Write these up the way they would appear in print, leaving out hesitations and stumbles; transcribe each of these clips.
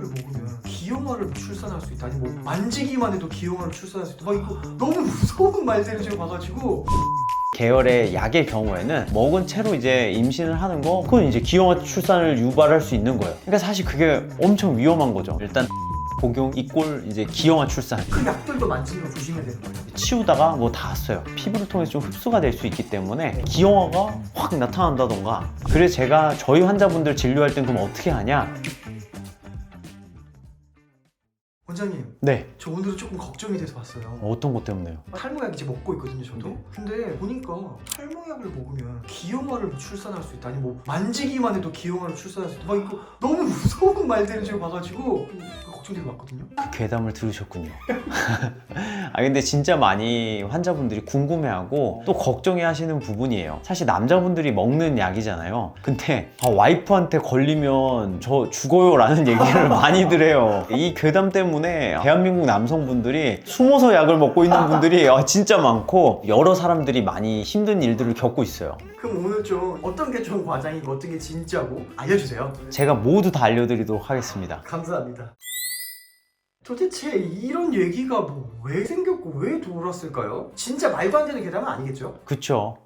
탈모약을 먹으면 기형아를 출산할 수 있다. 아니 뭐 만지기만 해도 기형아를 출산할 수 있다. 막 이거 너무 무서운 말들을 지금 봐가지고. 계열의 약의 경우에는 먹은 채로 이제 임신을 하는 거, 그건 이제 기형아 출산을 유발할 수 있는 거예요. 그러니까 사실 그게 엄청 위험한 거죠. 일단 복용 이꼴 이제 기형아 출산. 그 약들도 만지는 거 조심해야 되는 거예요. 치우다가 뭐 닿았어요. 피부를 통해서 좀 흡수가 될 수 있기 때문에 기형아가 확 나타난다던가. 그래서 제가 저희 환자분들 진료할 땐 그럼 어떻게 하냐? 원장님, 네. 저 오늘은 조금 걱정이 돼서 왔어요. 어떤 것 때문에요? 탈모약 이제 먹고 있거든요, 저도. 네. 근데 보니까 탈모약을 먹으면 기형아를 출산할 수 있다. 아니 뭐 만지기만 해도 기형아를 출산할 수 있다. 막 이거 너무 무서운 말들을 지금 봐가지고 걱정돼서 왔거든요. 그 괴담을 들으셨군요. 아 근데 진짜 많이 환자분들이 궁금해하고 또 걱정해 하시는 부분이에요. 사실 남자분들이 먹는 약이잖아요. 근데 와이프한테 걸리면 저 죽어요 라는 얘기를 많이들 해요. 이 괴담 때문에 대한민국 남성분들이 숨어서 약을 먹고 있는 분들이 진짜 많고 여러 사람들이 많이 힘든 일들을 겪고 있어요. 그럼 오늘 좀 어떤 게 좀 과장이고 어떤 게 진짜고 알려주세요. 제가 모두 다 알려드리도록 하겠습니다. 감사합니다. 도대체 이런 얘기가 뭐 왜 생겼고 왜 돌았을까요? 진짜 말도 안 되는 괴담은 아니겠죠? 그쵸?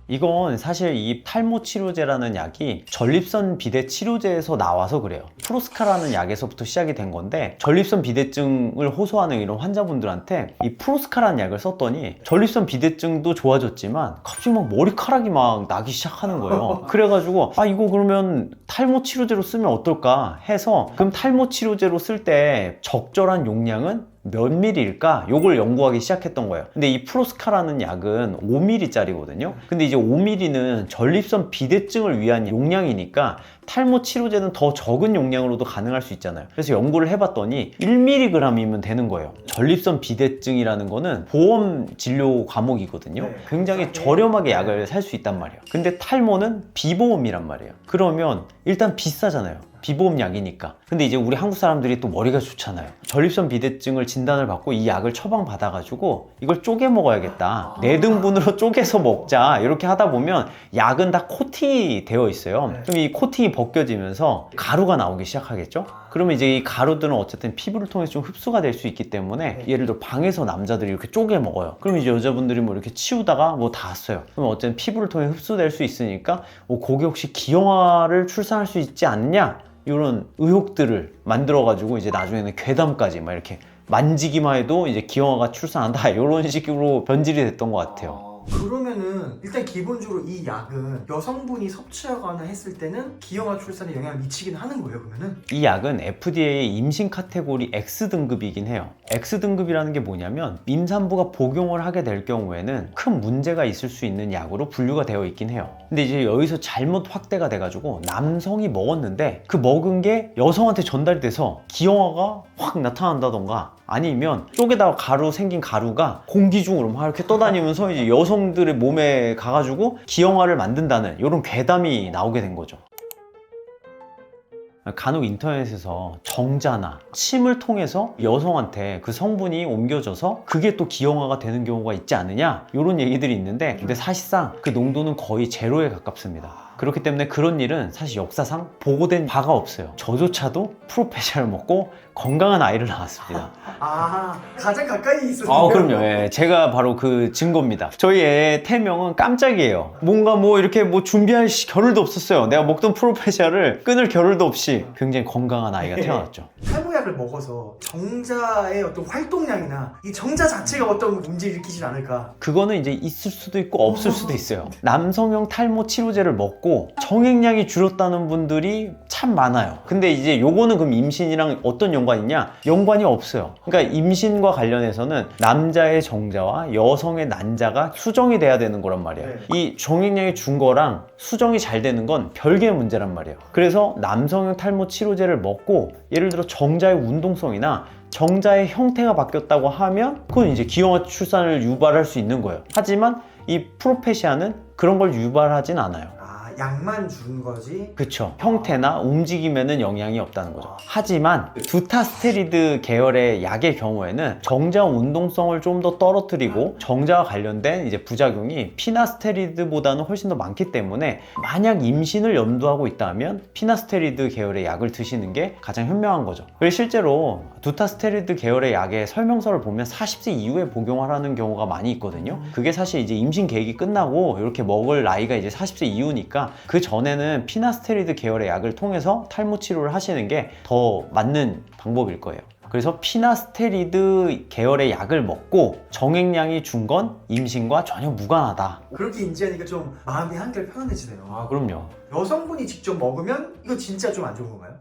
이건 사실 이 탈모 치료제라는 약이 전립선 비대 치료제에서 나와서 그래요. 프로스카라는 약에서부터 시작이 된 건데 전립선 비대증을 호소하는 이런 환자분들한테 이 프로스카라는 약을 썼더니 전립선 비대증도 좋아졌지만 갑자기 막 머리카락이 막 나기 시작하는 거예요. 그래가지고 이거 그러면 탈모 치료제로 쓰면 어떨까 해서 그럼 탈모 치료제로 쓸 때 적절한 용량은 몇 밀리일까? 요걸 연구하기 시작했던 거예요. 근데 이 프로스카라는 약은 5mm짜리거든요. 근데 이제 5mm는 전립선 비대증을 위한 용량이니까 탈모 치료제는 더 적은 용량으로도 가능할 수 있잖아요. 그래서 연구를 해봤더니 1mg이면 되는 거예요. 전립선 비대증이라는 거는 보험 진료 과목이거든요. 네. 굉장히 저렴하게 약을 살 수 있단 말이에요. 근데 탈모는 비보험이란 말이에요. 그러면 일단 비싸잖아요. 비보험 약이니까. 근데 이제 우리 한국 사람들이 또 머리가 좋잖아요. 전립선 비대증을 진단을 받고 이 약을 처방받아가지고 이걸 쪼개 먹어야겠다. 4등분으로 쪼개서 먹자. 이렇게 하다 보면 약은 다 코팅이 되어 있어요. 그럼 이 코팅이 벗겨지면서 가루가 나오기 시작하겠죠? 그러면 이제 이 가루들은 어쨌든 피부를 통해서 좀 흡수가 될 수 있기 때문에 예를 들어 방에서 남자들이 이렇게 쪼개 먹어요. 그럼 이제 여자분들이 뭐 이렇게 치우다가 뭐 닿았어요. 그럼 어쨌든 피부를 통해 흡수될 수 있으니까 거기 혹시 기형아를 출산할 수 있지 않냐? 이런 의혹들을 만들어가지고 이제 나중에는 괴담까지 막 이렇게 만지기만 해도 이제 기형아가 출산한다 이런 식으로 변질이 됐던 것 같아요. 그러면은 일단 기본적으로 이 약은 여성분이 섭취하거나 했을 때는 기형아 출산에 영향을 미치긴 하는 거예요, 그러면은? 이 약은 FDA 임신 카테고리 X등급이긴 해요. X등급이라는 게 뭐냐면 임산부가 복용을 하게 될 경우에는 큰 문제가 있을 수 있는 약으로 분류가 되어 있긴 해요. 근데 이제 여기서 잘못 확대가 돼가지고 남성이 먹었는데 그 먹은 게 여성한테 전달이 돼서 기형아가 확 나타난다던가 아니면 쪽에다가 생긴 가루가 공기 중으로 막 이렇게 떠다니면서 이제 여성들의 몸에 가가지고 기형아를 만든다는 이런 괴담이 나오게 된 거죠. 간혹 인터넷에서 정자나 침을 통해서 여성한테 그 성분이 옮겨져서 그게 또 기형아가 되는 경우가 있지 않느냐 이런 얘기들이 있는데 근데 사실상 그 농도는 거의 제로에 가깝습니다. 그렇기 때문에 그런 일은 사실 역사상 보고된 바가 없어요. 저조차도 프로페셔널 먹고 건강한 아이를 낳았습니다. 가장 가까이 있었어요. 그럼요. 예, 제가 바로 그 증거입니다. 저희 애 태명은 깜짝이에요. 뭔가 뭐 이렇게 뭐 준비할 겨를도 없었어요. 내가 먹던 프로페셔널을 끊을 겨를도 없이 굉장히 건강한 아이가 태어났죠. 탈모약을 먹어서 정자의 어떤 활동량이나 이 정자 자체가 어떤 문제를 일으키진 않을까? 그거는 이제 있을 수도 있고 없을 수도 있어요. 남성용 탈모 치료제를 먹고 정액량이 줄었다는 분들이 참 많아요. 근데 이제 요거는 그럼 임신이랑 어떤 연관이냐? 연관이 없어요. 그러니까 임신과 관련해서는 남자의 정자와 여성의 난자가 수정이 돼야 되는 거란 말이에요. 네. 이 정액량이 준 거랑 수정이 잘 되는 건 별개의 문제란 말이에요. 그래서 남성용 탈모 치료제를 먹고 예를 들어 정자의 운동성이나 정자의 형태가 바뀌었다고 하면 그건 이제 기형아 출산을 유발할 수 있는 거예요. 하지만 이 프로페시아는 그런 걸 유발하진 않아요. 약만 준 거지. 그쵸. 형태나 움직임에는 영향이 없다는 거죠. 하지만 두타스테리드 계열의 약의 경우에는 정자 운동성을 좀 더 떨어뜨리고 정자와 관련된 이제 부작용이 피나스테리드보다는 훨씬 더 많기 때문에 만약 임신을 염두하고 있다면 피나스테리드 계열의 약을 드시는 게 가장 현명한 거죠. 그리고 실제로 두타스테리드 계열의 약의 설명서를 보면 40세 이후에 복용하라는 경우가 많이 있거든요. 그게 사실 이제 임신 계획이 끝나고 이렇게 먹을 나이가 이제 40세 이후니까 그 전에는 피나스테리드 계열의 약을 통해서 탈모 치료를 하시는 게 더 맞는 방법일 거예요. 그래서 피나스테리드 계열의 약을 먹고 정액량이 준 건 임신과 전혀 무관하다. 그렇게 인지하니까 좀 마음이 한결 편안해지네요. 아, 그럼요. 여성분이 직접 먹으면 이거 진짜 좀 안 좋은 건가요?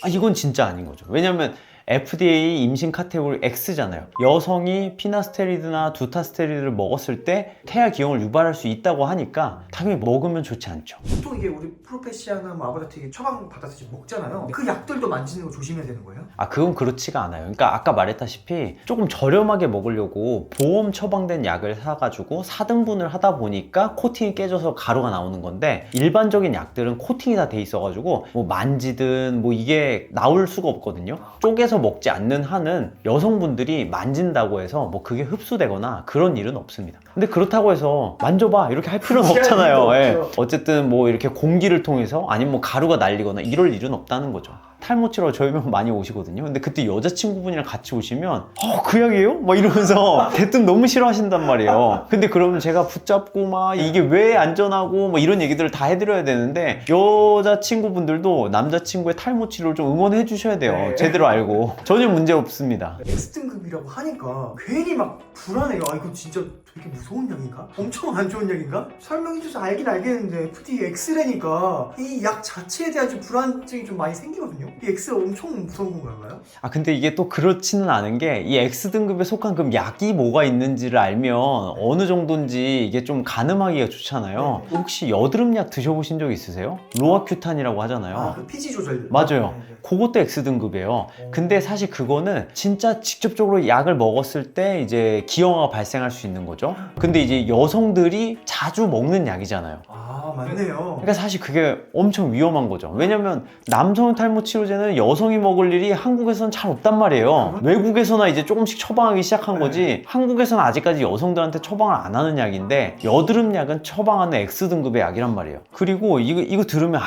이건 진짜 아닌 거죠. 왜냐면 FDA 임신 카테고리 X잖아요. 여성이 피나스테리드나 두타스테리드를 먹었을 때 태아 기형을 유발할 수 있다고 하니까 당연히 먹으면 좋지 않죠. 보통 이게 우리 프로페시아나 뭐 아바다트 처방 받아서 지금 먹잖아요. 그 약들도 만지는 거 조심해야 되는 거예요? 그건 그렇지가 않아요. 그러니까 아까 말했다시피 조금 저렴하게 먹으려고 보험 처방된 약을 사가지고 4등분을 하다 보니까 코팅이 깨져서 가루가 나오는 건데, 일반적인 약들은 코팅이 다 돼 있어가지고 뭐 만지든 뭐 이게 나올 수가 없거든요. 쪼개서 먹지 않는 한은 여성분들이 만진다고 해서 뭐 그게 흡수되거나 그런 일은 없습니다. 근데 그렇다고 해서 만져봐 이렇게 할 필요는 없잖아요. 예. 어쨌든 뭐 이렇게 공기를 통해서 아니면 뭐 가루가 날리거나 이럴 일은 없다는 거죠. 탈모 치러 저희 병원 많이 오시거든요. 근데 그때 여자친구분이랑 같이 오시면 그 약이에요? 막 이러면서 대뜸 너무 싫어하신단 말이에요. 근데 그러면 제가 붙잡고 막 이게 왜 안전하고 뭐 이런 얘기들을 다 해드려야 되는데, 여자친구분들도 남자친구의 탈모 치료를 좀 응원해 주셔야 돼요. 네. 제대로 알고. 전혀 문제 없습니다. X등급이라고 하니까 괜히 막 불안해요. 이거 진짜 되게 무서운 약인가? 엄청 안 좋은 약인가? 설명해줘서 알긴 알겠는데 FDA X래니까 이 약 자체에 대한 좀 불안증이 좀 많이 생기거든요. 이 X가 엄청 무서운 건가요? 근데 이게 또 그렇지는 않은 게, 이 X등급에 속한 그 약이 뭐가 있는지를 알면 어느 정도인지 이게 좀 가늠하기가 좋잖아요. 혹시 여드름약 드셔보신 적 있으세요? 로아큐탄이라고 하잖아요. 그 피지 조절. 맞아요. 네. 그것도 X등급이에요. 근데 사실 그거는 진짜 직접적으로 약을 먹었을 때 이제 기형아가 발생할 수 있는 거죠. 근데 이제 여성들이 자주 먹는 약이잖아요. 맞네요. 그러니까 사실 그게 엄청 위험한 거죠. 왜냐면 남성 탈모 치료제는 여성이 먹을 일이 한국에서는 잘 없단 말이에요. 외국에서나 이제 조금씩 처방하기 시작한 거지, 한국에서는 아직까지 여성들한테 처방을 안 하는 약인데, 여드름 약은 처방하는 X등급의 약이란 말이에요. 그리고 이거 들으면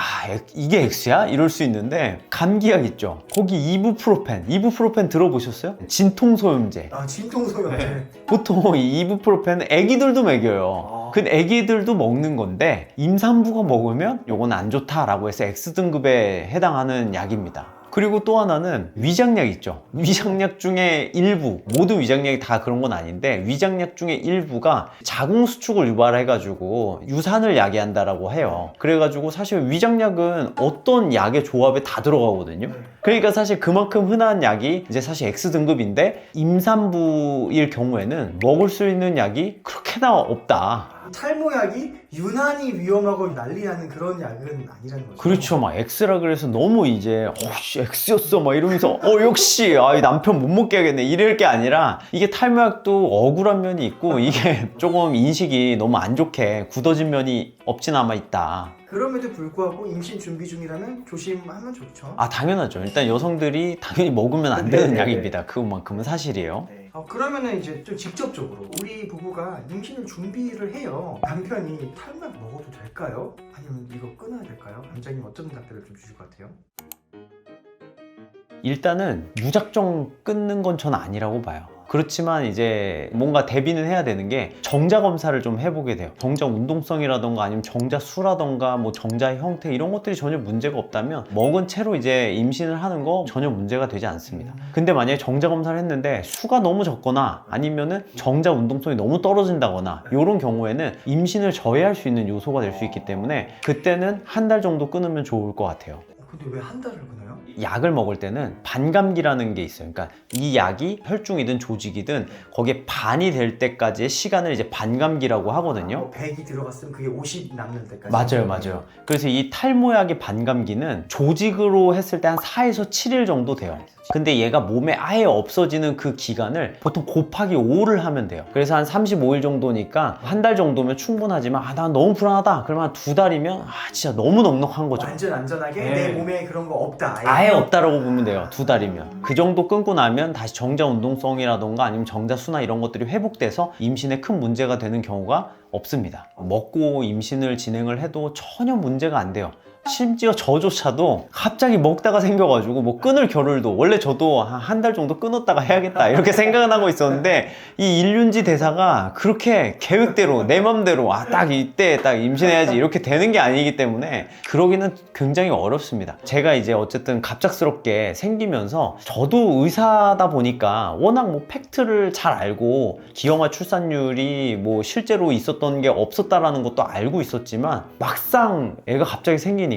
이게 X야? 이럴 수 있는데, 감기약 있죠. 거기 이부프로펜 들어보셨어요? 진통소염제. 진통소염제. 보통 이 이부프로펜은 애기들도 먹여요. 그 애기들도 먹는 건데, 임산부가 먹으면 요건 안 좋다라고 해서 X등급에 해당하는 약입니다. 그리고 또 하나는 위장약 있죠. 위장약 중에 일부, 모든 위장약이 다 그런 건 아닌데, 위장약 중에 일부가 자궁수축을 유발해가지고 유산을 야기한다라고 해요. 그래가지고 사실 위장약은 어떤 약의 조합에 다 들어가거든요. 그러니까 사실 그만큼 흔한 약이 이제 사실 X등급인데, 임산부일 경우에는 먹을 수 있는 약이 그렇게나 없다. 탈모약이 유난히 위험하고 난리나는 그런 약은 아니라는 거죠. 그렇죠. 막 X라 그래서 너무 이제 X였어 막 이러면서 역시 이 남편 못 먹게 하겠네 이럴 게 아니라, 이게 탈모약도 억울한 면이 있고 이게 조금 인식이 너무 안 좋게 굳어진 면이 없진 않아 있다. 그럼에도 불구하고 임신 준비 중이라면 조심하면 좋죠. 당연하죠. 일단 여성들이 당연히 먹으면 안 되는 네네네. 약입니다. 그것만큼은 사실이에요. 네. 그러면은 이제 좀 직접적으로 우리 부부가 임신을 준비를 해요. 남편이 탈모약 먹어도 될까요? 아니면 이거 끊어야 될까요? 원장님 어떤 답변을 좀 주실 것 같아요? 일단은 무작정 끊는 건 전 아니라고 봐요. 그렇지만 이제 뭔가 대비는 해야 되는 게, 정자 검사를 좀 해보게 돼요. 정자 운동성이라던가 아니면 정자 수라던가 뭐 정자 형태 이런 것들이 전혀 문제가 없다면 먹은 채로 이제 임신을 하는 거 전혀 문제가 되지 않습니다. 근데 만약에 정자 검사를 했는데 수가 너무 적거나 아니면은 정자 운동성이 너무 떨어진다거나 이런 경우에는 임신을 저해할 수 있는 요소가 될 수 있기 때문에, 그때는 한 달 정도 끊으면 좋을 것 같아요. 근데 왜 한 달을 끊어요? 약을 먹을 때는 반감기라는 게 있어요. 그러니까 이 약이 혈중이든 조직이든 거기에 반이 될 때까지의 시간을 이제 반감기라고 하거든요. 100이 들어갔으면 그게 50 남는 때까지. 맞아요. 그래서 이 탈모약의 반감기는 조직으로 했을 때 한 4에서 7일 정도 돼요. 근데 얘가 몸에 아예 없어지는 그 기간을 보통 곱하기 5를 하면 돼요. 그래서 한 35일 정도니까 한 달 정도면 충분하지만 난 너무 불안하다. 그러면 한 2달이면 진짜 너무 넉넉한 거죠. 완전 안전하게 네. 내 몸에 그런 거 없다. 아예 없다라고 보면 돼요. 2달이면. 그 정도 끊고 나면 다시 정자 운동성이라던가 아니면 정자 수나 이런 것들이 회복돼서 임신에 큰 문제가 되는 경우가 없습니다. 먹고 임신을 진행을 해도 전혀 문제가 안 돼요. 심지어 저조차도 갑자기 먹다가 생겨가지고 뭐 끊을 겨를도, 원래 저도 한 달 정도 끊었다가 해야겠다 이렇게 생각은 하고 있었는데 이 일륜지 대사가 그렇게 계획대로 내 맘대로 딱 이때 딱 임신해야지 이렇게 되는 게 아니기 때문에 그러기는 굉장히 어렵습니다. 제가 이제 어쨌든 갑작스럽게 생기면서 저도 의사다 보니까 워낙 뭐 팩트를 잘 알고 기형아 출산율이 뭐 실제로 있었던 게 없었다라는 것도 알고 있었지만 막상 애가 갑자기 생기니까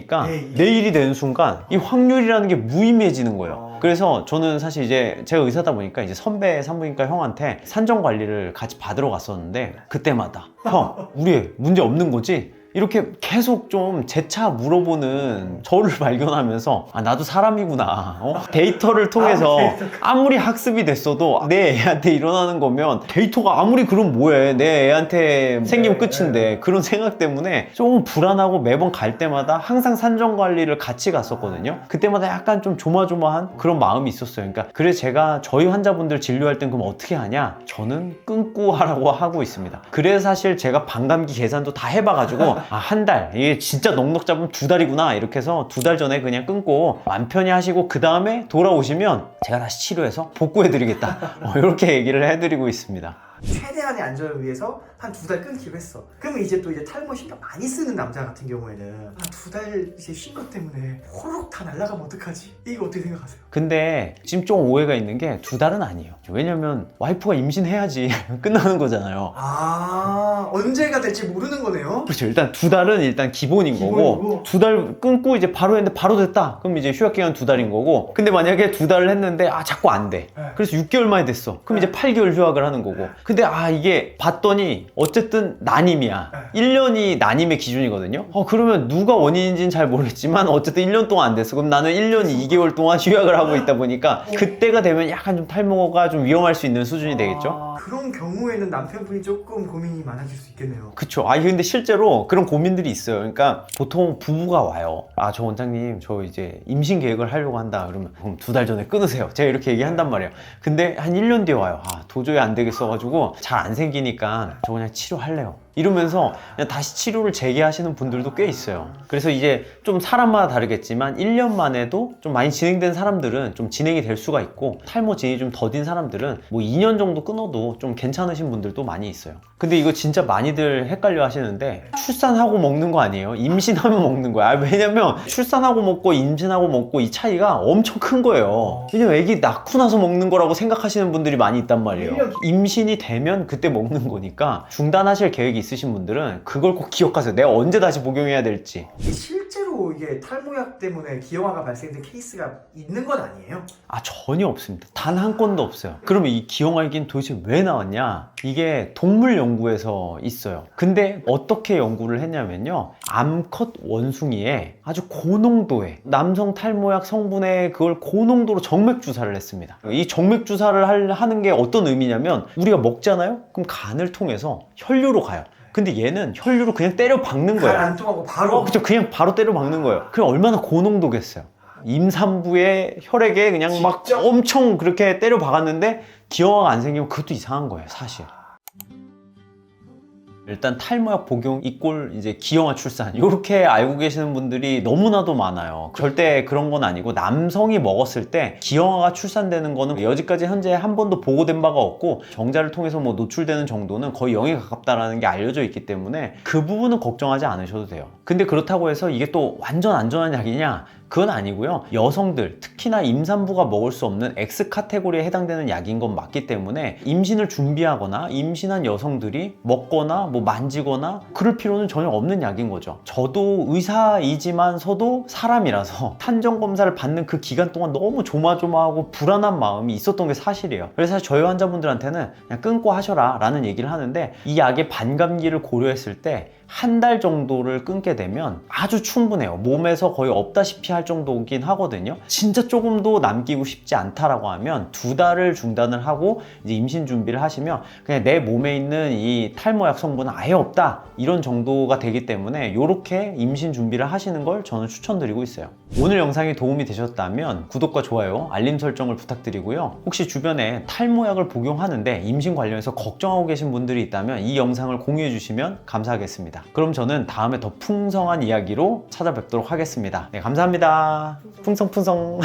내일이 되는 순간 이 확률이라는 게 무의미해지는 거예요. 그래서 저는 사실 이제 제가 의사다 보니까 이제 선배 산부인과 형한테 산정 관리를 같이 받으러 갔었는데 그때마다 형, 우리 애 문제 없는 거지? 이렇게 계속 좀 재차 물어보는 저를 발견하면서 나도 사람이구나. 데이터를 통해서 아무리 학습이 됐어도 내 애한테 일어나는 거면 데이터가 아무리 그럼 뭐해, 내 애한테 생기면 끝인데 그런 생각 때문에 조금 불안하고 매번 갈 때마다 항상 산정관리를 같이 갔었거든요. 그때마다 약간 좀 조마조마한 그런 마음이 있었어요. 그러니까 그래서 제가 저희 환자분들 진료할 땐 그럼 어떻게 하냐, 저는 끊고 하라고 하고 있습니다. 그래서 사실 제가 반감기 계산도 다 해봐가지고 한 달, 이게 진짜 넉넉 잡으면 2달이구나 이렇게 해서 2달 전에 그냥 끊고 맘 편히 하시고 그 다음에 돌아오시면 제가 다시 치료해서 복구해드리겠다 이렇게 얘기를 해드리고 있습니다. 최대한의 안전을 위해서 한 2달 끊기로 했어. 그러면 이제 또 탈모 신경 많이 쓰는 남자 같은 경우에는 한 2달 이제 쉰 것 때문에 호록 다 날아가면 어떡하지? 이거 어떻게 생각하세요? 근데 지금 좀 오해가 있는 게 2달은 아니에요. 왜냐면 와이프가 임신해야지 끝나는 거잖아요. 언제가 될지 모르는 거네요. 그렇죠. 일단 2달은 일단 기본인 거고 2달 끊고 이제 바로 했는데 바로 됐다. 그럼 이제 휴학기간 2달인 거고, 근데 만약에 2달을 했는데 자꾸 안 돼. 그래서 6개월 만에 됐어. 그럼 이제 8개월 휴학을 하는 거고. 근데 이게 봤더니 어쨌든 난임이야. 1년이 난임의 기준이거든요. 그러면 누가 원인인지는 잘 모르겠지만 어쨌든 1년 동안 안 됐어. 그럼 나는 1년 2개월 동안 휴학을 하고 있다 보니까 그때가 되면 약간 좀 탈모가 좀 위험할 수 있는 수준이 되겠죠. 그런 경우에는 남편분이 조금 고민이 많아질 수 있겠네요. 그쵸. 근데 실제로 그런 고민들이 있어요. 그러니까 보통 부부가 와요. 저 원장님, 저 이제 임신 계획을 하려고 한다. 그러면 그럼 2달 전에 끊으세요. 제가 이렇게 얘기한단 말이에요. 근데 한 1년 뒤에 와요. 도저히 안 되겠어가지고 잘 안 생기니까 저 그냥 치료할래요. 이러면서 그냥 다시 치료를 재개하시는 분들도 꽤 있어요. 그래서 이제 좀 사람마다 다르겠지만 1년 만에도 좀 많이 진행된 사람들은 좀 진행이 될 수가 있고, 탈모 진행이 좀 더딘 사람들은 뭐 2년 정도 끊어도 좀 괜찮으신 분들도 많이 있어요. 근데 이거 진짜 많이들 헷갈려 하시는데 출산하고 먹는 거 아니에요. 임신하면 먹는 거야. 왜냐면 출산하고 먹고 임신하고 먹고 이 차이가 엄청 큰 거예요. 왜냐면 애기 낳고 나서 먹는 거라고 생각하시는 분들이 많이 있단 말이에요. 임신이 되면 그때 먹는 거니까 중단하실 계획이 있으신 분들은 그걸 꼭 기억하세요. 내가 언제 다시 복용해야 될지. 실제로 이게 탈모약 때문에 기형아가 발생된 케이스가 있는 건 아니에요? 전혀 없습니다. 단 한 건도 없어요. 그러면 이 기형아기는 도대체 왜 나왔냐? 이게 동물 연구에서 있어요. 근데 어떻게 연구를 했냐면요, 암컷 원숭이에 아주 고농도의 남성 탈모약 성분에 그걸 고농도로 정맥 주사를 했습니다. 이 정맥 주사를 하는 게 어떤 의미냐면, 우리가 먹잖아요? 그럼 간을 통해서 혈류로 가요. 근데 얘는 혈류로 그냥 때려 박는 거예요. 간 안 통하고 바로. 그쵸. 그냥 바로 때려 박는 거예요. 그럼 얼마나 고농도겠어요. 임산부의 혈액에 그냥 막 엄청 그렇게 때려 박았는데 기형아가 안 생기면 그것도 이상한 거예요, 사실. 일단 탈모약 복용 이꼴 이제 기형아 출산, 이렇게 알고 계시는 분들이 너무나도 많아요. 절대 그런 건 아니고, 남성이 먹었을 때 기형아가 출산되는 거는 여지까지 현재 한 번도 보고된 바가 없고, 정자를 통해서 뭐 노출되는 정도는 거의 0에 가깝다라는 게 알려져 있기 때문에 그 부분은 걱정하지 않으셔도 돼요. 근데 그렇다고 해서 이게 또 완전 안전한 약이냐? 그건 아니고요. 여성들, 특히나 임산부가 먹을 수 없는 X 카테고리에 해당되는 약인 건 맞기 때문에 임신을 준비하거나 임신한 여성들이 먹거나 뭐 만지거나 그럴 필요는 전혀 없는 약인 거죠. 저도 의사이지만서도 사람이라서 탄정 검사를 받는 그 기간 동안 너무 조마조마하고 불안한 마음이 있었던 게 사실이에요. 그래서 사실 저희 환자분들한테는 그냥 끊고 하셔라 라는 얘기를 하는데, 이 약의 반감기를 고려했을 때 한 달 정도를 끊게 되면 아주 충분해요. 몸에서 거의 없다시피 할 정도긴 하거든요. 진짜 조금도 남기고 싶지 않다라고 하면 2달을 중단을 하고 이제 임신 준비를 하시면 그냥 내 몸에 있는 이 탈모약 성분은 아예 없다 이런 정도가 되기 때문에 이렇게 임신 준비를 하시는 걸 저는 추천드리고 있어요. 오늘 영상이 도움이 되셨다면 구독과 좋아요, 알림 설정을 부탁드리고요. 혹시 주변에 탈모약을 복용하는데 임신 관련해서 걱정하고 계신 분들이 있다면 이 영상을 공유해 주시면 감사하겠습니다. 그럼 저는 다음에 더 풍성한 이야기로 찾아뵙도록 하겠습니다. 네, 감사합니다. 풍성풍성.